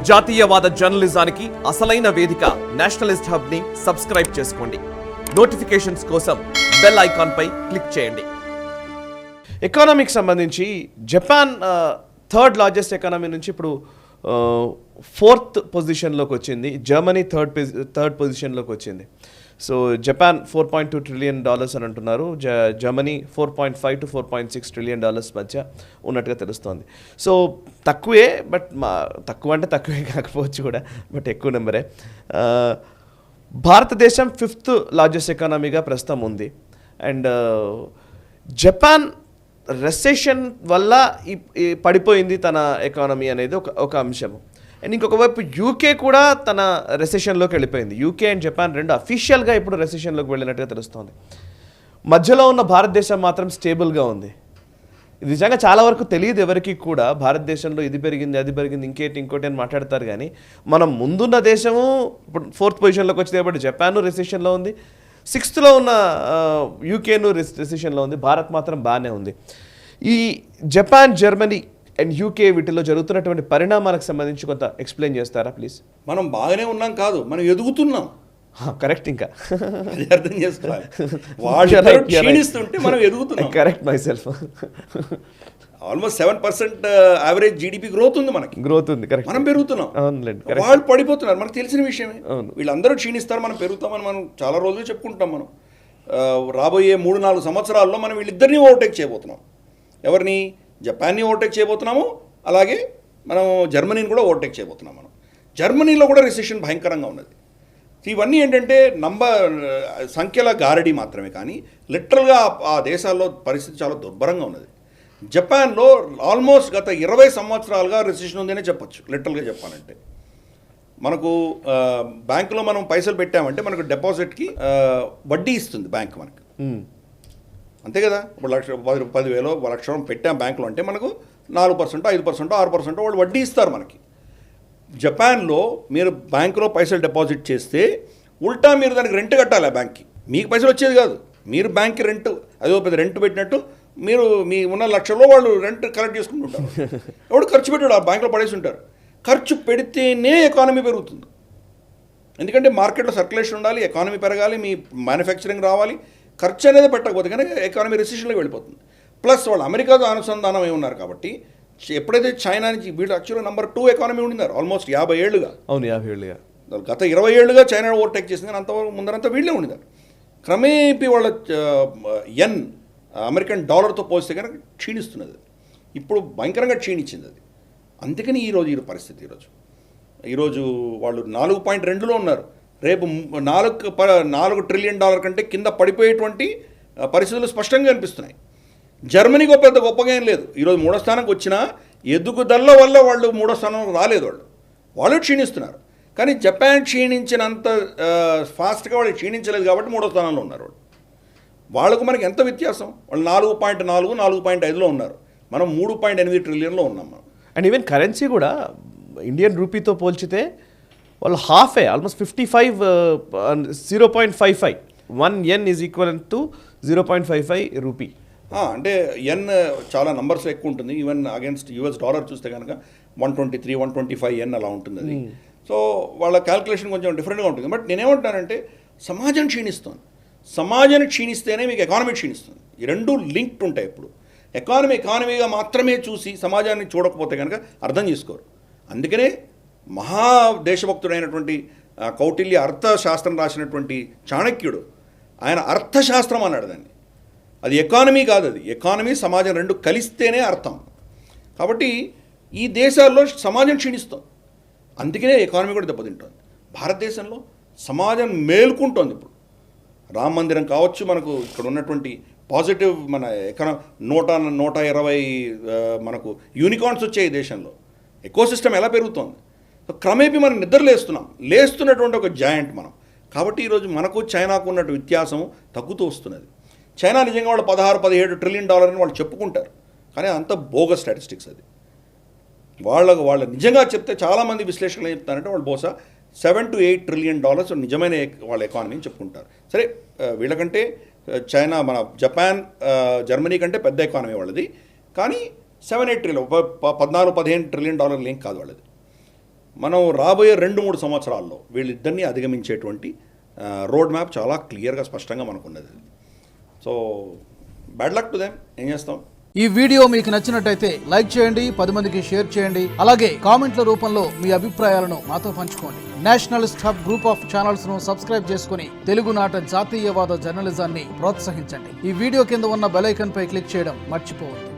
జాతీయవాద జర్నలిజానికి అసలైన వేదిక నేషనలిస్ట్ హబ్ ని సబ్స్క్రైబ్ చేసుకోండి. నోటిఫికేషన్స్ కోసం బెల్ ఐకాన్ పై క్లిక్ చేయండి. ఎకానమీకి సంబంధించి జపాన్ థర్డ్ లార్జెస్ట్ ఎకానమీ నుంచి ఇప్పుడు ఫోర్త్ పొజిషన్లోకి వచ్చింది. జర్మనీ థర్డ్ పొజిషన్లోకి వచ్చింది. సో జపాన్ $4.2 ట్రిలియన్ అని అంటున్నారు. జర్మనీ $4.5 to $4.6 ట్రిలియన్ మధ్య ఉన్నట్టుగా తెలుస్తోంది. సో తక్కువే, బట్ తక్కువ అంటే తక్కువే కాకపోవచ్చు కూడా, బట్ ఎక్కువ నెంబరే. భారతదేశం 5th లార్జెస్ట్ ఎకానమీగా ప్రస్తుతం ఉంది. అండ్ జపాన్ రెసెషన్ వల్ల పడిపోయింది తన ఎకానమీ అనేది ఒక అంశం. అండ్ ఇంకొక వైపు యూకే కూడా తన రెసెషన్లోకి వెళ్ళిపోయింది. యూకే అండ్ జపాన్ రెండు అఫీషియల్గా ఇప్పుడు రెసెషన్లోకి వెళ్ళినట్టుగా తెలుస్తోంది. మధ్యలో ఉన్న భారతదేశం మాత్రం స్టేబుల్గా ఉంది. ఇది నిజంగా చాలా వరకు తెలియదు ఎవరికి కూడా. భారతదేశంలో ఇది పెరిగింది, అది పెరిగింది, ఇంకోటి అని మాట్లాడతారు. కానీ మనం ముందున్న దేశము ఇప్పుడు 4th పొజిషన్లోకి వచ్చింది కాబట్టి జపాన్ రెసెషన్లో ఉంది. 6th ఉన్న యూకేను రెసెషన్లో ఉంది. భారత్ మాత్రం బాగానే ఉంది. ఈ జపాన్, జర్మనీ అండ్ యూకే వీటిలో జరుగుతున్నటువంటి పరిణామాలకు సంబంధించి కొంత ఎక్స్ప్లెయిన్ చేస్తారా ప్లీజ్? మనం బాగానే ఉన్నాం కాదు, మనం ఎదుగుతున్నాం. కరెక్ట్. ఇంకా అది అర్థం చేసుకోవాలి. వాళ్ళు క్షీణిస్తుంటే మనం ఎదుగుతున్నాం. Correct myself. Almost 7% average GDP growth ఉంది, మనకి గ్రోత్ ఉంది. కరెక్ట్. మనం పెరుగుతున్నాం, వాళ్ళు పడిపోతున్నారు. మనకు తెలిసిన విషయమే. వీళ్ళందరూ క్షీణిస్తారు, మనం పెరుగుతామని మనం చాలా రోజులు చెప్పుకుంటాం. మనం రాబోయే 3-4 సంవత్సరాల్లో మనం వీళ్ళిద్దరినీ ఓవర్టేక్ చేయబోతున్నాం. ఎవరిని? జపాన్ని ఓవర్టేక్ చేయబోతున్నాము, అలాగే మనం జర్మనీని కూడా ఓవర్టేక్ చేయబోతున్నాం. మనం జర్మనీలో కూడా రిసెషన్ భయంకరంగా ఉన్నది. ఇవన్నీ ఏంటంటే సంఖ్యల గారడీ మాత్రమే, కానీ లిటరల్గా ఆ దేశాల్లో పరిస్థితి చాలా దుర్భరంగా ఉన్నది. జపాన్లో ఆల్మోస్ట్ గత 20 సంవత్సరాలుగా రిసెషన్ ఉందనే చెప్పచ్చు. లిటరల్గా చెప్పాలంటే మనకు బ్యాంకులో మనం పైసలు పెట్టామంటే మనకు డిపాజిట్కి వడ్డీ ఇస్తుంది బ్యాంక్ మనకు. అంతే కదా. ఇప్పుడు 10,000 1,00,000 పెట్టాం బ్యాంకులో అంటే మనకు 4%, 5%, 6% వాళ్ళు వడ్డీ ఇస్తారు మనకి. జపాన్లో మీరు బ్యాంకులో పైసలు డిపాజిట్ చేస్తే ఉల్టా మీరు దానికి రెంట్ కట్టాలి. ఆ బ్యాంక్కి మీకు పైసలు వచ్చేది కాదు. మీరు బ్యాంక్కి రెంట్, అదో పెద్ద రెంట్ పెట్టినట్టు మీరు మీ ఉన్న 1,00,000లో వాళ్ళు రెంట్ కలెక్ట్ చేసుకుంటుంటారు. ఎవడు ఖర్చు పెట్టాడు, ఆ బ్యాంకులో పడేసి ఉంటారు. ఖర్చు పెడితేనే ఎకానమీ పెరుగుతుంది. ఎందుకంటే మార్కెట్లో సర్క్యులేషన్ ఉండాలి, ఎకానమీ పెరగాలి, మీ మ్యానుఫ్యాక్చరింగ్ రావాలి. ఖర్చు అనేది పెట్టకపోతే కనుక ఎకానమీ రిసెషన్లోకి వెళ్ళిపోతుంది. ప్లస్ వాళ్ళు అమెరికాతో అనుసంధానం అయి ఉన్నారు కాబట్టి ఎప్పుడైతే చైనా నుంచి వీళ్ళు యాక్చువల్గా నెంబర్ 2 ఎకానమీ ఉండినారు ఆల్మోస్ట్ 50 ఏళ్ళుగా. అవును, 50 ఏళ్ళుగా. గత 20 ఏళ్ళుగా చైనా ఓవర్టేక్ చేసింది, కానీ అంతవరకు ముందరంతా వీళ్ళే ఉండినారు. క్రమేపీ వాళ్ళ యెన్ అమెరికన్ డాలర్తో పోలిస్తే కనుక క్షీణిస్తున్నది. ఇప్పుడు భయంకరంగా క్షీణించింది అది. అందుకని ఈ పరిస్థితి ఈరోజు వాళ్ళు 4.2లో ఉన్నారు. రేపు $4 ట్రిలియన్ కంటే కింద పడిపోయేటువంటి పరిస్థితులు స్పష్టంగా కనిపిస్తున్నాయి. జర్మనీకి పెద్ద గొప్పగా ఏం లేదు. ఈరోజు 3వ స్థానానికి వచ్చిన ఎదుగుదల వల్ల వాళ్ళు 3వ స్థానం రాలేదు. వాళ్ళు క్షీణిస్తున్నారు. కానీ జపాన్ క్షీణించినంత ఫాస్ట్గా వాళ్ళు క్షీణించలేదు కాబట్టి 3వ స్థానంలో ఉన్నారు. వాళ్ళకు మనకి ఎంత వ్యత్యాసం? వాళ్ళు 4.4, 4.5లో ఉన్నారు. మనం 3.8 ట్రిలియన్లో ఉన్నాం మనం. అండ్ ఈవెన్ కరెన్సీ కూడా ఇండియన్ రూపీతో పోల్చితే వాళ్ళు హాఫే, almost 0.55 1 yen is equal to 0.55 rupee. అంటే యెన్ చాలా నంబర్స్ ఎక్కువ ఉంటుంది. ఈవెన్ అగేన్స్ట్ US డాలర్ చూస్తే కనుక 123, 125 యెన్ అలా ఉంటుంది అది. సో వాళ్ళ క్యాల్కులేషన్ కొంచెం డిఫరెంట్గా ఉంటుంది. బట్ నేనేమంటానంటే సమాజం క్షీణిస్తుంది. సమాజాన్ని క్షీణిస్తేనే మీకు ఎకానమీ క్షీణిస్తుంది. ఈ రెండు లింక్డ్ ఉంటాయి. ఇప్పుడు ఎకానమీగా మాత్రమే చూసి సమాజాన్ని చూడకపోతే కనుక అర్థం చేసుకోరు. అందుకనే మహాదేశభక్తుడైనటువంటి కౌటిల్య అర్థశాస్త్రం రాసినటువంటి చాణక్యుడు ఆయన అర్థశాస్త్రం అన్నాడు దాన్ని. అది ఎకానమీ కాదు, అది ఎకానమీ సమాజం రెండు కలిస్తేనే అర్థం. కాబట్టి ఈ దేశాల్లో సమాజం క్షీణిస్తుంది, అందుకనే ఎకానమీ కూడా దెబ్బతింటుంది. భారతదేశంలో సమాజం మేల్కుంటోంది. ఇప్పుడు రామ మందిరం కావచ్చు, మనకు ఇక్కడ ఉన్నటువంటి పాజిటివ్ మన 120 మనకు యూనికార్న్స్ వచ్చాయి ఈ దేశంలో. ఎకోసిస్టమ్ ఎలా పెరుగుతోంది. క్రమేపీ మనం లేస్తున్నటువంటి ఒక జాయింట్ మనం. కాబట్టి ఈరోజు మనకు చైనాకు ఉన్నట్టు వ్యత్యాసం తగ్గుతూ వస్తున్నది. చైనా నిజంగా వాళ్ళు 16-17 ట్రిలియన్ అని వాళ్ళు చెప్పుకుంటారు, కానీ అంత బోగస్ స్టాటిస్టిక్స్ అది. వాళ్ళు నిజంగా చెప్తే చాలామంది విశ్లేషకులు ఏం చెప్తారంటే వాళ్ళు బహుశా $7 to $8 ట్రిలియన్ నిజమైన వాళ్ళ ఎకానమీని చెప్పుకుంటారు. సరే, వీళ్ళకంటే చైనా, మన జపాన్, జర్మనీ కంటే పెద్ద ఎకానమీ వాళ్ళది. కానీ 7-8 ట్రిలియన్, $14-15 ట్రిలియన్ ఏం కాదు వాళ్ళది. మనం రాబోయే 2-3 సంవత్సరాల్లో వీళ్ళిద్దరిని అధిగమించేటువంటి రోడ్ మ్యాప్ చాలా క్లియర్గా స్పష్టంగా మనకు ఉన్నది. So bad luck to them. ఏం చేస్తాం. ఈ వీడియో మీకు నచ్చినట్టయితే లైక్ చేయండి, 10 మందికి షేర్ చేయండి. అలాగే కామెంట్ల రూపంలో మీ అభిప్రాయాలను మాతో పంచుకోండి. Nationalist hub group of channels ను సబ్స్క్రైబ్ చేసుకుని తెలుగునాట జాతీయవాద జర్నలిజాన్ని ప్రోత్సహించండి. ఈ వీడియో కింద ఉన్న బెల్ ఐకాన్ పై క్లిక్ చేయడం మర్చిపోవద్దు.